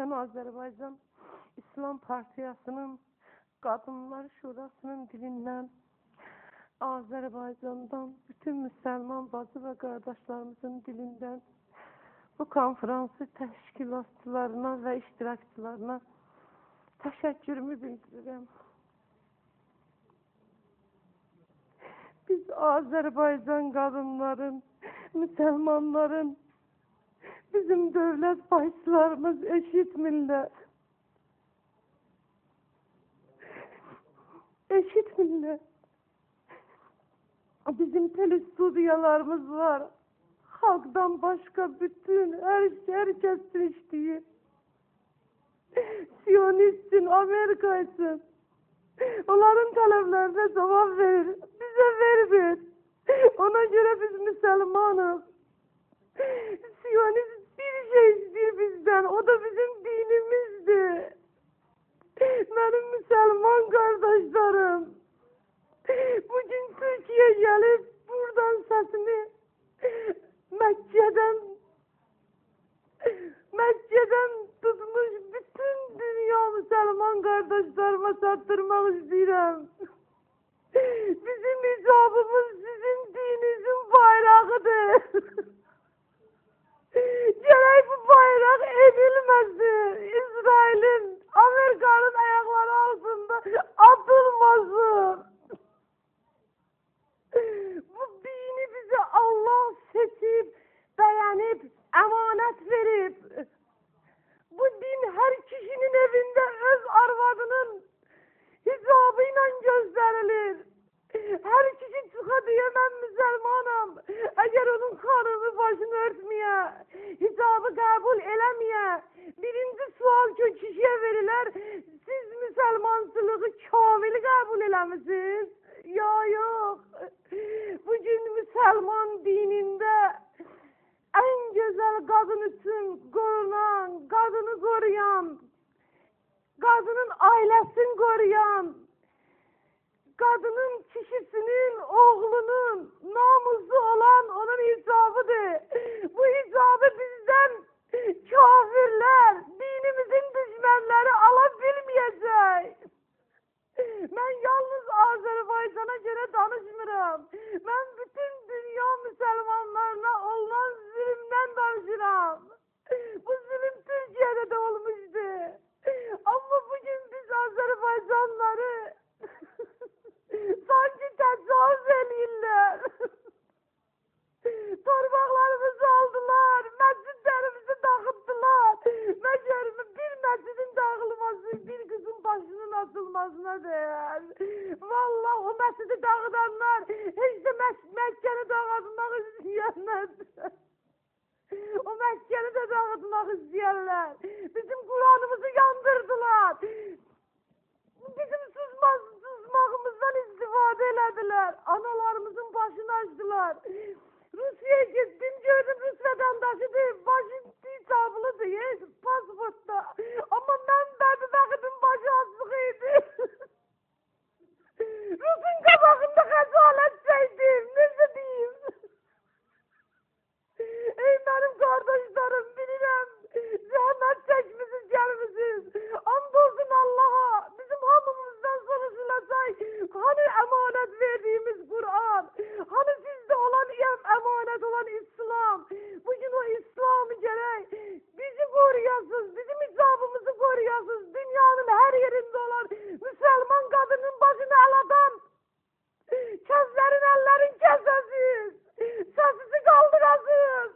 Sen Azerbaycan İslam Partiyasının Kadınlar Şurasının dilinden Azerbaycan'dan bütün Müslüman bacı ve kardeşlerimizin dilinden bu konferansı teşkilatçılarına ve iştirakçılarına teşekkürümü bildiririm. Biz Azerbaycan kadınların, Müslümanların, bizim devlet başlarımız eşit millet. Eşit millet. Bizim telestudyalarımız var. Halktan başka bütün herkesin içtiği. Siyonistsin, Amerika'ysın. Onların taleplerine cevap verir. Bize vermir. Ona göre biz Müslümanız. Siyonist bir şey istiyor bizden. O da bizim dinimizdi. Benim Müslüman kardeşlerim. Bugün Türkiye gelip buradan sesini Mekke'den tutmuş bütün dünya Müslüman kardeşlerime sattırmak istiyorum. Bizim icabımız sizin dininizin bayrağıdır. Gerek bu bayrak edilmesi, İsrail'in, Amerika'nın ayakları altında atılmasın. Bu dini bize Allah seçip, beğenip, emanet verip, bu din her kişinin evinde öz arvadının hicabıyla gösterilir. Her kişi çıka diyemem Müslümanım. Eğer onun karnını başını örtmeye, hicabı kabul elemeye, birinci sual kişiye verilir. Siz Müslümansılığı kamil kabul elemişsiniz. Ya yok. Bugün Müslüman dininde en güzel kadın için korunan, kadını koruyan, kadının ailesini koruyan, kadının kişisinin, oğlunun namusu olan onun hicabıdır. Bu hicabı bizden kafirler, dinimizin düşmanları alabilmeyecek. Ben yalnız Azerbaycan'a göre danışmıram. Ben bütün dünya Müslümanlarına olan zulümden danışıram. Bu zulüm Türkiye'de de olmuştu. Ama bugün biz Azerbaycanları sanki tecavüz ediyorlar. Torbalarımızı aldılar, mescidlerimizi dağıttılar. Meğer bir mescidin dağılması bir kızın başının atılmasına değer. Vallahi o mescidi dağıtanlar hiç de Mekke'ni dağıtmak isteyenler. O Mekke'ni de dağıtmak isteyenler. Bizim Kur'an'ımızı yandırdılar. Bizim susmağımızdan istifade elediler. Analarımızın başını açtılar. Rusya'ya gittim, gördüm Rus vatandaşıdır. Başı hicablıdır, pasaportta. Ama ben bebeğimin başı asıkıydı. Rus'un kabağında hazalet çektim. Neyse diyeyim. Ey benim kardeşlerim, bilirəm, zahmet çekmişiz, gelmişiz. Andolsun Allah'a, bizim hamımızdan soruşulacak. Hani emanet verdiğimiz Kur'an, hani sizde olan emanet olan İslam. Bugün o İslam'ı gerek, bizi koruyasınız, bizim icabımızı koruyasınız. Dünyanın her yerinde olan Müslüman kadının başını aladan, közlerin ellerin kesesiz, sesisi kaldırasınız.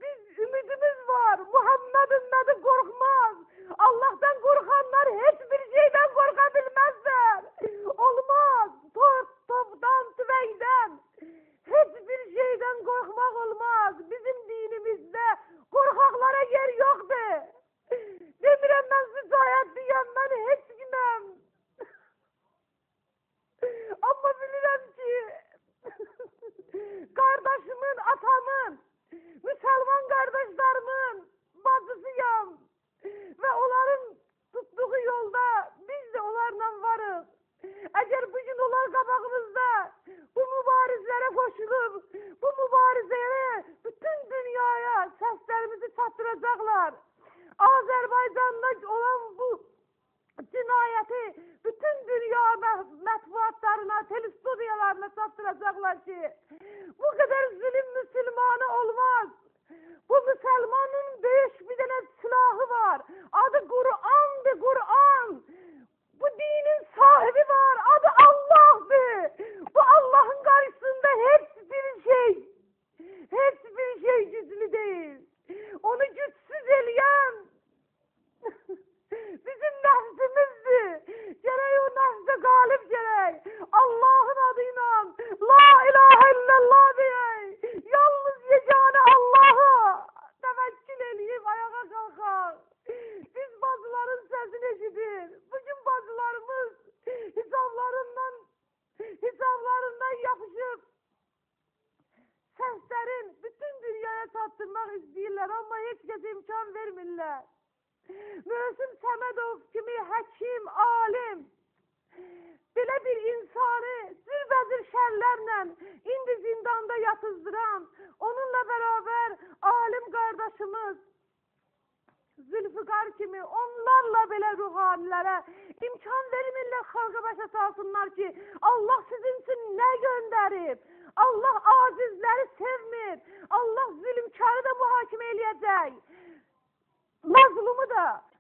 Biz ümidimiz var. Muhammed ümmeti korkmaz. Allah'tan korkanlar hiçbir şeyden korkabilmezler. Olmaz. Toptan, tüfekten. Hiçbir şeyden korkmak olmaz. Bizim dinimizde korkaklara yer yoktur. Demirem ben sıcayet diyem ben hiç gülmem. Ama bilirim ki koşulur. Bu mübarizeye bütün dünyaya seslerimizi çatdıracaqlar. Azərbaycanda olan bu cinayeti bütün dünya mətbuatlarına, telestudiyalarına çatdıracaqlar ki, bu kadar zulüm Müslümana olmaz. Bu Müslümanın büyük bir tane silahı var. Adı Kur'an'dır, Kur'an. Bu dinin sahibi var. Adı Allah'dır. Bu Allah'ın karşısında hiçbir şey güçlü değil. Onu güçsüz eleyen bizim nefsimizdir. Gerek o nefse galip gerek. Allah'ın adıyla La ilahe illallah diye. Yalnız yegane Allah'a tevekkül eleyip ayağa kalkar. Biz bazıların sesini eşidir. Bugün bazılarımız hesaplarından yapışıp seslerin bütün dünyaya çatdırmak istiyorlar ama hiç kez imkan vermirlər. Möhsün Səmədov kimi həkim, alim, belə bir insanı cürbəcür şərlərlə indi zindanda yatızdıran, onunla beraber alim kardeşimiz Zülfikar kimi onlarla belə ruhanilərə imkan vermirlər xalqa başa salsınlar ki, Allah sizin için nə gönderib? Allah acizləri sevmir. Allah zulümkarı da mühakimə eləyəcək.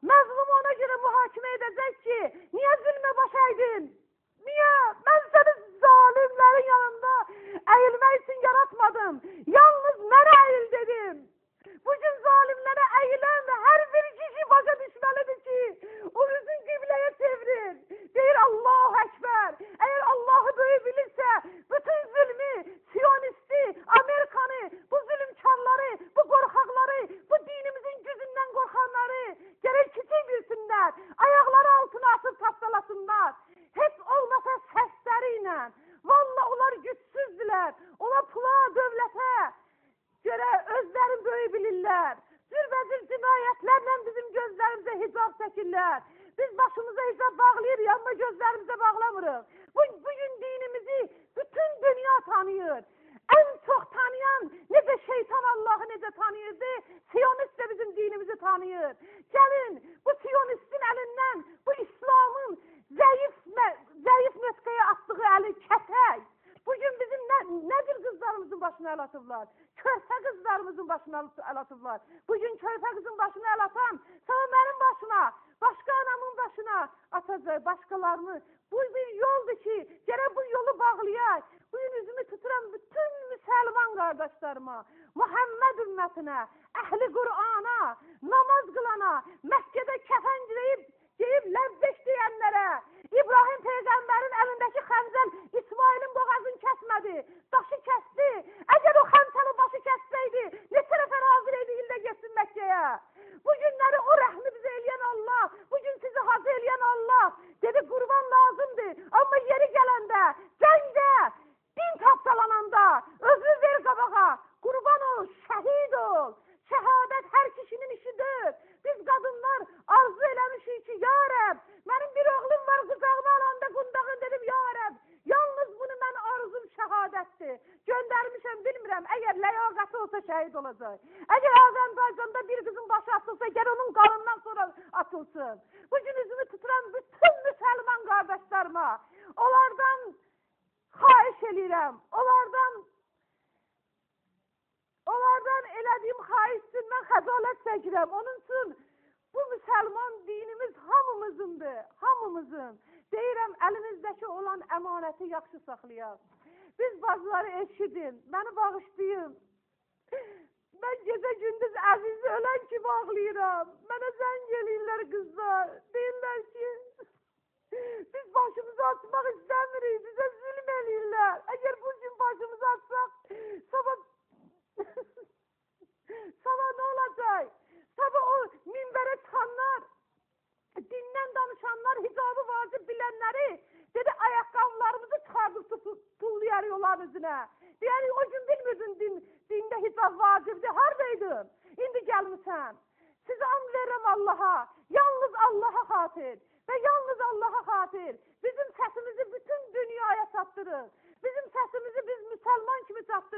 Mazlumu ona göre muhakeme edecek ki, niye zulme başaydın? Niye? Ben seni zalimlerin yanında eğilmek için yaratmadım. Yalnız bana eğil dedim. Bugün zalimlere eğilen her bir kişi başa düşmelidir ki, o yüzün kıbleye çevirir. Deyir Allahu Ekber. Eğer Allah'ı böyle bilirse, bütün zulmü, Siyonisti, Amerikanı, bu zulümkarları, bu korkakları, bu dinimizin gücünden korkanları gerek küçük bilsinler, ayakları altına atıp taptalasınlar. Hiç olmasa sesleriyle. Vallahi onlar güçsüzdüler. Onlar pula, dövlete göre özlerin böyle bilirler. Cürbəcür cinayetlerle bizim gözlerimize hicab çekirler. Biz başımıza hicab bağlayırıq ama gözlerimize bağlamırıq. Bugün dinimizi bütün dünya tanıyor. En çok tanıyan nece şeytan Allah'ı nece tanıyırdı, Siyonist de bizim dinimizi tanıyor. Gelin bu Siyonistin elinden bu İslam'ın zayıf metkaya attığı eli kesək. Bugün bizim nedir kızlarımızın başına el atıblar? Körpe kızlarımızın başına el atıblar. Bugün körpe kızın başına el atan, sonra benim başına, başka anamın başına atacak başkalarını. Bu bir yoldur ki, gerek bu yolu bağlayaq. Bugün üzümü tuturan bütün Müslüman kardeşlerime, Muhammed ümmetine, ehli Kur'an'a, namaz kılana, Mekke'de kefen giyip lebbek diyenlere, İbrahim peygamberin elindeki xəncər İsmail'in boğazını kesmedi, daşı kesti. Eğer o xəncərin başı kesseydi, ne tarafa razı edildi de geçsin Mekke'ye. Bugünleri o rəhmi bize eleyen Allah, bugün sizi hazır eleyen Allah. Dedi kurban lazımdı ama yeri gelende, cəngdə, din tapdalananda, özür ver qabağa, kurban ol, şehit ol. Şehadet her kişinin işidir. Biz kadınlar arzu eləmişik ki, ya Rab, benim bir oğlum var kucağıma alanda kundağın dedim, ya Rab, yalnız bunu ben arzum şehadettir. Göndermişim bilmirəm, eğer ləyaqəti olsa şehit olacak. Eğer Azərbaycanda bir kızın başı atılsa, gel onun kanından sonra atılsın. Bugün üzümü tuturan bütün Müslüman kardeşlerime, onlardan xahiş eləyirəm, onlardan elədiyim xahişsin, mən xəcalət çəkirəm. Onun üçün bu Müslüman dinimiz hamımızındır, hamımızın. Deyirəm, elinizdəki olan əmanəti yaxşı saxlayaq. Biz bazıları eşidin, məni bağışlayın. Mən gecə gündüz əzizi ölən kimi ağlayıram. Mənə zəng eləyirlər qızlar. Deyirlər ki, biz başımızı açmaq istəmirik, bizə zülm eləyirlər. Əgər bu gün başımızı açsaq, sabah ne olacak? Sabah o minbere çıkanlar, dinden danışanlar, hicabı vacip bilenleri, dedi ayakkabılarımızı çıkardık tullayar yolların üzerine. Yani o gün bilmirdin dinde hicab vacibdi, haradaydın? İndi gelmişsen. Size and veririm Allah'a, yalnız Allah'a hatir ve yalnız Allah'a hatir. Bizim sesimizi bütün dünyaya çatdırın. Bizim sesimizi biz Müslüman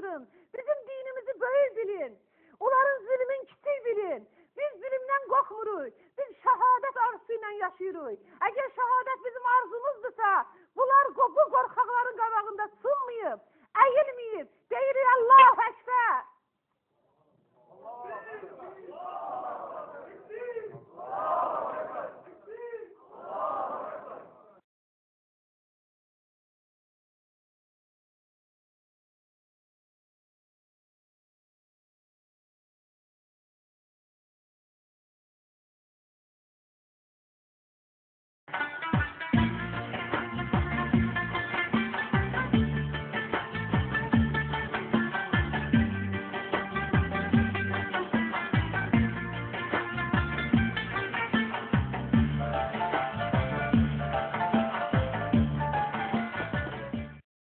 çatdırın. Bizim dinimizi böyük bilin. Onların zulmün kiçik bilin. Biz zulmdən qorxmuruq. Biz şəhadət arzusu ilə yaşayırıq. Əgər şəhadət bizim arzumuzdursa, bunlar bu qorxaqların qabağında sınmayıb, əyilməyib,